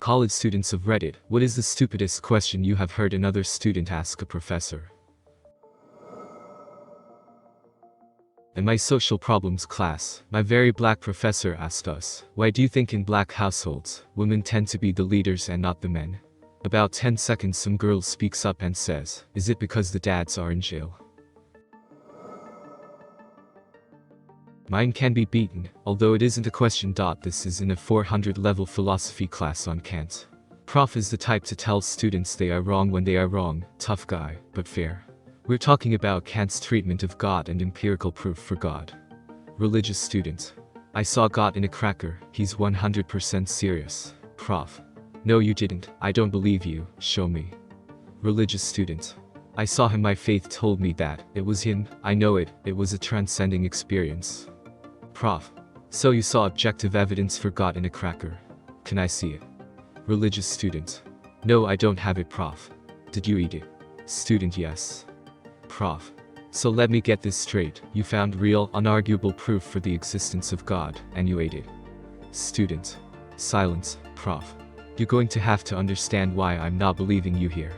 College students of Reddit, what is the stupidest question you have heard another student ask a professor? In my social problems class, my very black professor asked us, why do you think in black households, women tend to be the leaders and not the men? About 10 seconds some girl speaks up and says, is it because the dads are in jail? Mine can be beaten, although it isn't a question. This is in a 400 level philosophy class on Kant. Prof is the type to tell students they are wrong when they are wrong, tough guy, but fair. We're talking about Kant's treatment of God and empirical proof for God. Religious student. I saw God in a cracker, he's 100% serious. Prof. No you didn't, I don't believe you, show me. Religious student. I saw him, my faith told me that, it was him, I know it was a transcending experience. Prof. So you saw objective evidence for God in a cracker. Can I see it? Religious student. No I don't have it, Prof. Did you eat it? Student. Yes. Prof. So let me get this straight, you found real, unarguable proof for the existence of God, and you ate it. Student. Silence. Prof. You're going to have to understand why I'm not believing you here.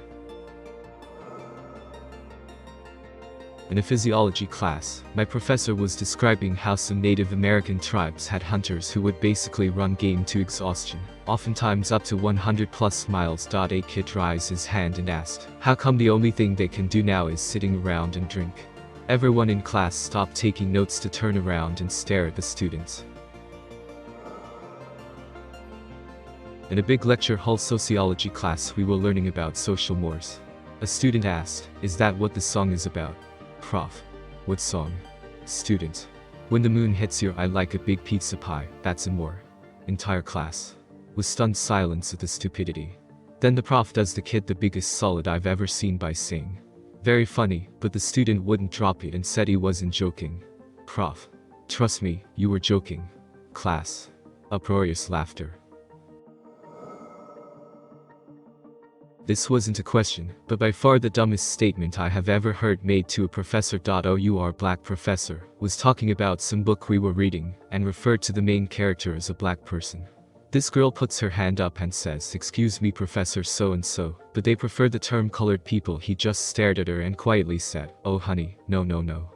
In a physiology class, my professor was describing how some Native American tribes had hunters who would basically run game to exhaustion, oftentimes up to 100+ miles. A kid raised his hand and asked, how come the only thing they can do now is sitting around and drink? Everyone in class stopped taking notes to turn around and stare at the students. In a big lecture hall sociology class we were learning about social mores. A student asked, is that what the song is about? Prof. What song? Student. When the moon hits your eye like a big pizza pie, that's a more. Entire class was stunned silence at the stupidity. Then the prof does the kid the biggest solid I've ever seen by saying, very funny, but the student wouldn't drop it and said he wasn't joking. Prof. Trust me, you were joking. Class. Uproarious laughter. This wasn't a question, but by far the dumbest statement I have ever heard made to a professor. Our black professor was talking about some book we were reading, and referred to the main character as a black person. This girl puts her hand up and says, excuse me Professor so-and-so, but they prefer the term colored people. He just stared at her and quietly said, oh honey, no no no.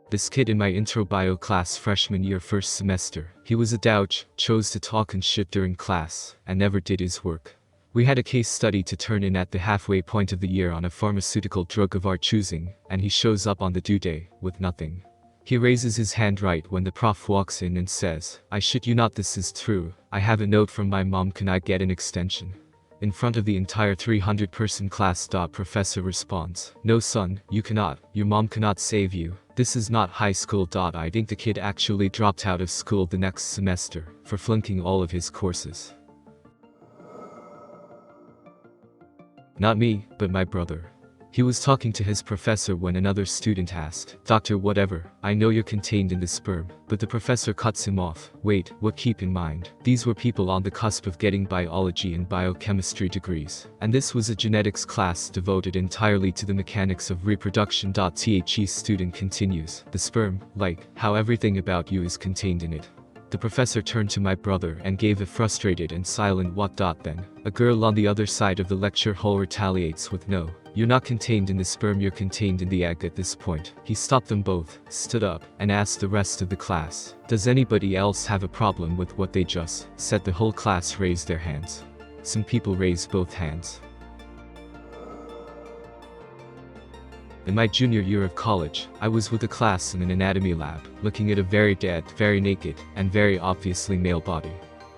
This kid in my intro bio class freshman year first semester, he was a douche, chose to talk and shit during class, and never did his work. We had a case study to turn in at the halfway point of the year on a pharmaceutical drug of our choosing, and he shows up on the due day, with nothing. He raises his hand right when the prof walks in and says, I shit you not, this is true, I have a note from my mom, can I get an extension? In front of the entire 300-person class. Professor responds, no son, you cannot, your mom cannot save you, this is not high school. I think the kid actually dropped out of school the next semester, for flunking all of his courses. Not me, but my brother. He was talking to his professor when another student asked, Doctor whatever, I know you're contained in the sperm, but the professor cuts him off. Wait, what? Keep in mind, these were people on the cusp of getting biology and biochemistry degrees, and this was a genetics class devoted entirely to the mechanics of reproduction. The student continues, the sperm, like, how everything about you is contained in it. The professor turned to my brother and gave a frustrated and silent what? Then, a girl on the other side of the lecture hall retaliates with no. You're not contained in the sperm, you're contained in the egg. At this point, he stopped them both, stood up, and asked the rest of the class, does anybody else have a problem with what they just said? The whole class raised their hands. Some people raised both hands. In my junior year of college, I was with a class in an anatomy lab, looking at a very dead, very naked, and very obviously male body.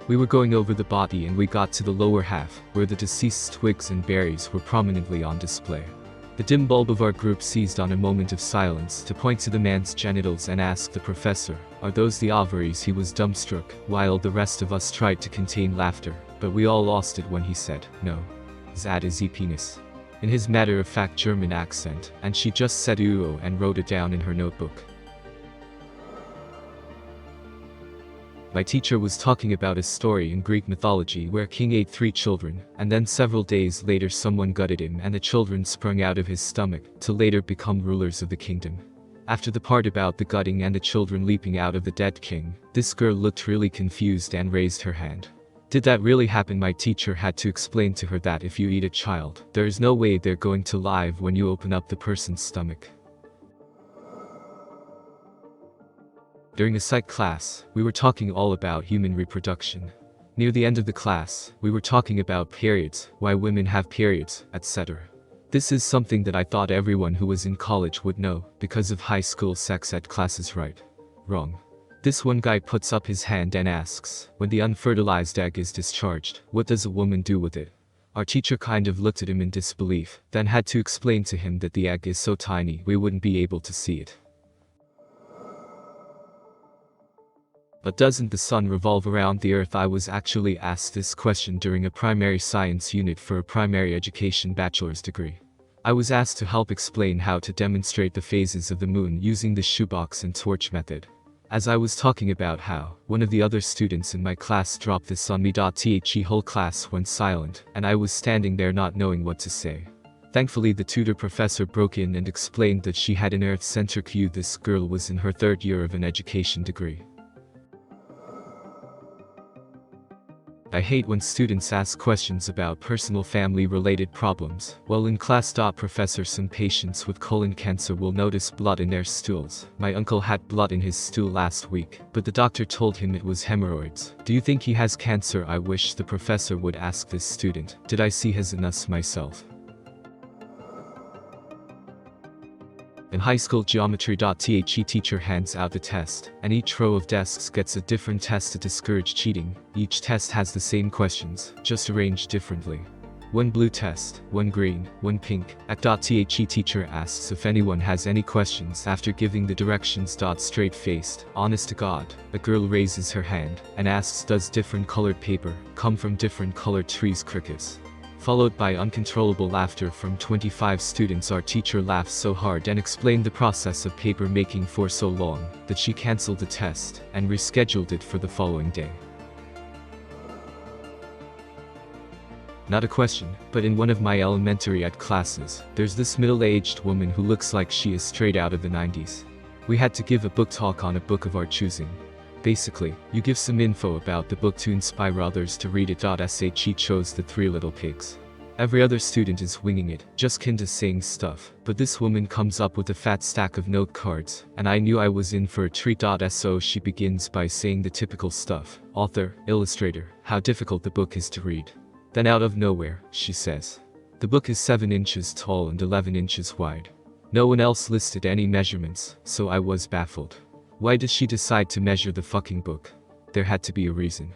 We were going over the body and we got to the lower half, where the deceased's twigs and berries were prominently on display. The dim bulb of our group seized on a moment of silence to point to the man's genitals and ask the professor, are those the ovaries? He was dumbstruck, while the rest of us tried to contain laughter, but we all lost it when he said, no. That is a penis. In his matter-of-fact German accent, and she just said ooh and wrote it down in her notebook. My teacher was talking about a story in Greek mythology where a king ate 3 children, and then several days later someone gutted him and the children sprung out of his stomach, to later become rulers of the kingdom. After the part about the gutting and the children leaping out of the dead king, this girl looked really confused and raised her hand. Did that really happen? My teacher had to explain to her that if you eat a child, there is no way they're going to live when you open up the person's stomach. During a psych class, we were talking all about human reproduction. Near the end of the class, we were talking about periods, why women have periods, etc. This is something that I thought everyone who was in college would know, because of high school sex ed classes, right? Wrong. This one guy puts up his hand and asks, when the unfertilized egg is discharged, what does a woman do with it? Our teacher kind of looked at him in disbelief, then had to explain to him that the egg is so tiny we wouldn't be able to see it. But doesn't the sun revolve around the earth? I was actually asked this question during a primary science unit for a primary education bachelor's degree. I was asked to help explain how to demonstrate the phases of the moon using the shoebox and torch method. As I was talking about how, one of the other students in my class dropped this on me. The whole class went silent, and I was standing there not knowing what to say. Thankfully the tutor professor broke in and explained that she had an earth-centric view. This girl was in her third year of an education degree. I hate when students ask questions about personal family-related problems. While in class, professor, some patients with colon cancer will notice blood in their stools. My uncle had blood in his stool last week, but the doctor told him it was hemorrhoids. Do you think he has cancer? I wish the professor would ask this student, did I see his anus myself? In high school geometry, the teacher hands out the test, and each row of desks gets a different test to discourage cheating. Each test has the same questions, just arranged differently. One blue test, one green, one pink. The teacher asks if anyone has any questions after giving the directions. Straight-faced, honest to God, a girl raises her hand and asks, does different colored paper come from different colored trees? Crickets. Followed by uncontrollable laughter from 25 students. Our teacher laughed so hard and explained the process of paper making for so long that she cancelled the test and rescheduled it for the following day. Not a question, but in one of my elementary ed classes, there's this middle-aged woman who looks like she is straight out of the 90s. We had to give a book talk on a book of our choosing. Basically, you give some info about the book to inspire others to read it. She chose The Three Little Pigs. Every other student is winging it, just kinda saying stuff, but this woman comes up with a fat stack of note cards, and I knew I was in for a treat. So she begins by saying the typical stuff, author, illustrator, how difficult the book is to read. Then out of nowhere, she says, the book is 7 inches tall and 11 inches wide. No one else listed any measurements, so I was baffled. Why did she decide to measure the fucking book? There had to be a reason.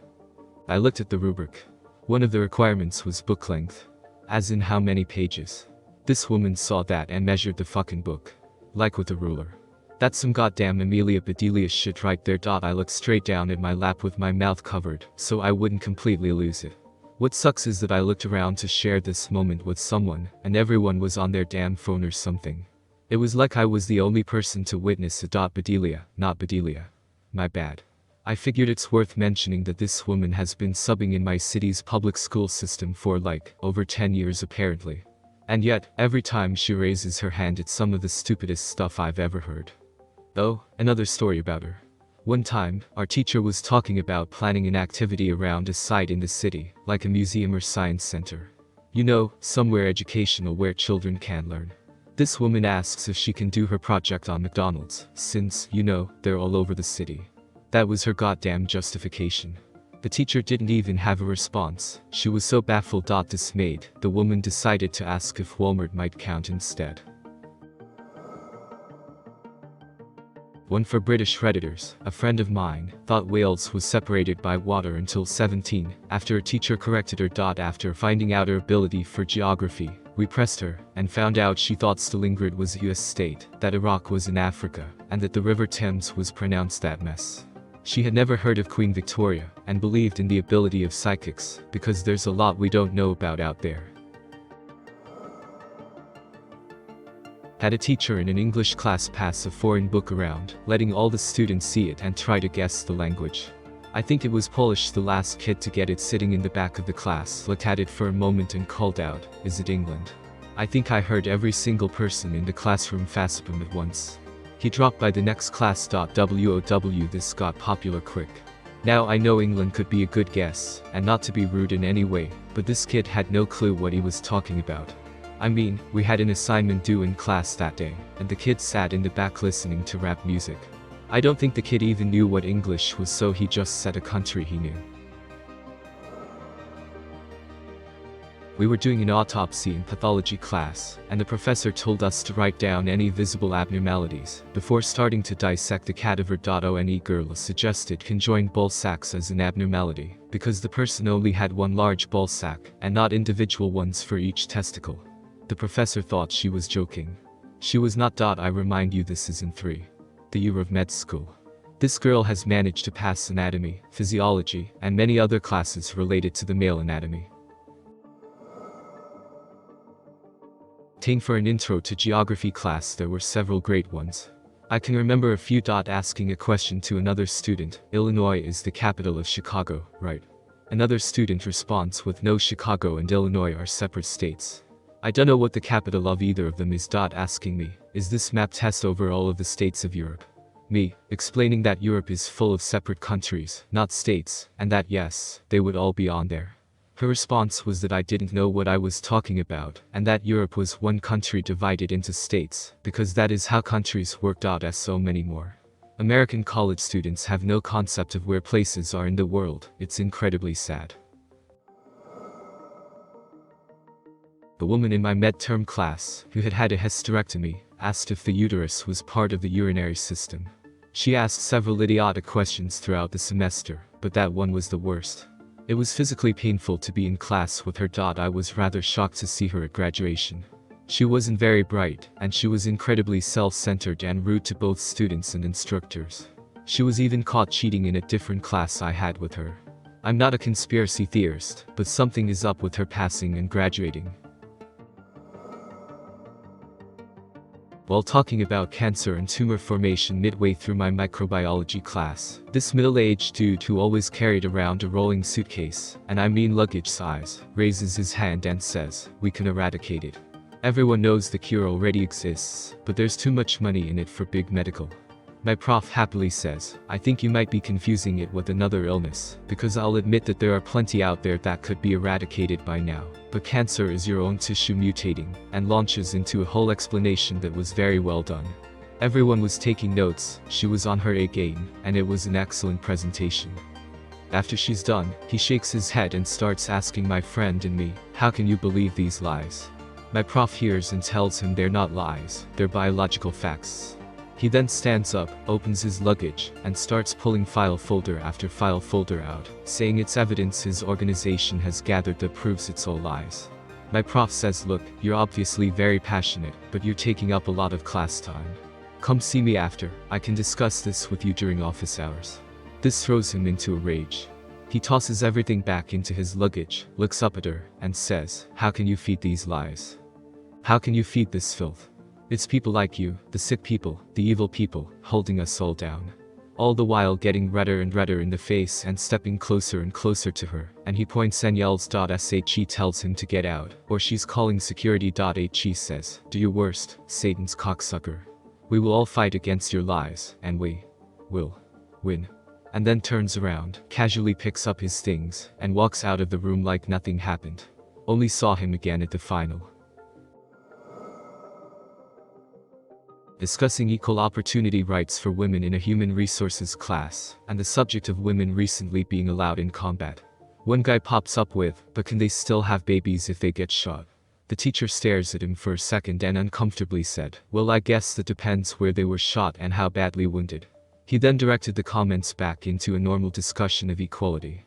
I looked at the rubric. One of the requirements was book length. As in how many pages. This woman saw that and measured the fucking book. Like with a ruler. That's some goddamn Amelia Bedelia shit right there. I looked straight down at my lap with my mouth covered, so I wouldn't completely lose it. What sucks is that I looked around to share this moment with someone, and everyone was on their damn phone or something. It was like I was the only person to witness it. Bedelia, not Bedelia. My bad. I figured it's worth mentioning that this woman has been subbing in my city's public school system for like, over 10 years apparently. And yet, every time she raises her hand it's some of the stupidest stuff I've ever heard. Oh, another story about her. One time, our teacher was talking about planning an activity around a site in the city, like a museum or science center. You know, somewhere educational where children can learn. This woman asks if she can do her project on McDonald's, since, you know, they're all over the city. That was her goddamn justification. The teacher didn't even have a response. She was so baffled. Dismayed, the woman decided to ask if Walmart might count instead. One for British Redditors. A friend of mine thought Wales was separated by water until 17, after a teacher corrected her. After finding out her ability for geography, we pressed her, and found out she thought Stalingrad was a US state, that Iraq was in Africa, and that the River Thames was pronounced that mess. She had never heard of Queen Victoria, and believed in the ability of psychics, because there's a lot we don't know about out there. Had a teacher in an English class pass a foreign book around, letting all the students see it and try to guess the language. I think it was Polish. The last kid to get it sitting in the back of the class looked at it for a moment and called out, "Is it England?" I think I heard every single person in the classroom facepalm at once. He dropped by the next class. WOW, this got popular quick. Now I know England could be a good guess, and not to be rude in any way, but this kid had no clue what he was talking about. I mean, we had an assignment due in class that day, and the kid sat in the back listening to rap music. I don't think the kid even knew what English was, so he just said a country he knew. We were doing an autopsy in pathology class, and the professor told us to write down any visible abnormalities before starting to dissect the cadaver. One girl suggested conjoined ball sacks as an abnormality, because the person only had one large ball sack, and not individual ones for each testicle. The professor thought she was joking. She was not. I remind you, this is in the year of med school. This girl has managed to pass anatomy, physiology, and many other classes related to the male anatomy. For an intro to geography class, there were several great ones. I can remember a few. Asking a question to another student, Illinois is the capital of Chicago, right? Another student responds with, no, Chicago and Illinois are separate states. I don't know what the capital of either of them is. Asking me, is this map test over all of the states of Europe? Me, explaining that Europe is full of separate countries, not states, and that yes, they would all be on there. Her response was that I didn't know what I was talking about, and that Europe was one country divided into states, because that is how countries worked out as so many more. American college students have no concept of where places are in the world. It's incredibly sad. A woman in my med-term class, who had had a hysterectomy, asked if the uterus was part of the urinary system. She asked several idiotic questions throughout the semester, but that one was the worst. It was physically painful to be in class with her. I was rather shocked to see her at graduation. She wasn't very bright, and she was incredibly self-centered and rude to both students and instructors. She was even caught cheating in a different class I had with her. I'm not a conspiracy theorist, but something is up with her passing and graduating. While talking about cancer and tumor formation midway through my microbiology class, this middle-aged dude who always carried around a rolling suitcase, and I mean luggage size, raises his hand and says, we can eradicate it. Everyone knows the cure already exists, but there's too much money in it for big medical. My prof happily says, I think you might be confusing it with another illness, because I'll admit that there are plenty out there that could be eradicated by now, but cancer is your own tissue mutating, and launches into a whole explanation that was very well done. Everyone was taking notes, she was on her A game, and it was an excellent presentation. After she's done, he shakes his head and starts asking my friend and me, how can you believe these lies? My prof hears and tells him they're not lies, they're biological facts. He then stands up, opens his luggage, and starts pulling file folder after file folder out, saying it's evidence his organization has gathered that proves it's all lies. My prof says, look, you're obviously very passionate, but you're taking up a lot of class time. Come see me after, I can discuss this with you during office hours. This throws him into a rage. He tosses everything back into his luggage, looks up at her, and says, how can you feed these lies? How can you feed this filth? It's people like you, the sick people, the evil people, holding us all down. All the while getting redder and redder in the face and stepping closer and closer to her, and he points and yells. She tells him to get out, or she's calling security. She says, do your worst, Satan's cocksucker. We will all fight against your lies, and we will win. And then turns around, casually picks up his things, and walks out of the room like nothing happened. Only saw him again at the final. Discussing equal opportunity rights for women in a human resources class, and the subject of women recently being allowed in combat. One guy pops up with, but can they still have babies if they get shot? The teacher stares at him for a second and uncomfortably said, well, I guess that depends where they were shot and how badly wounded. He then directed the comments back into a normal discussion of equality.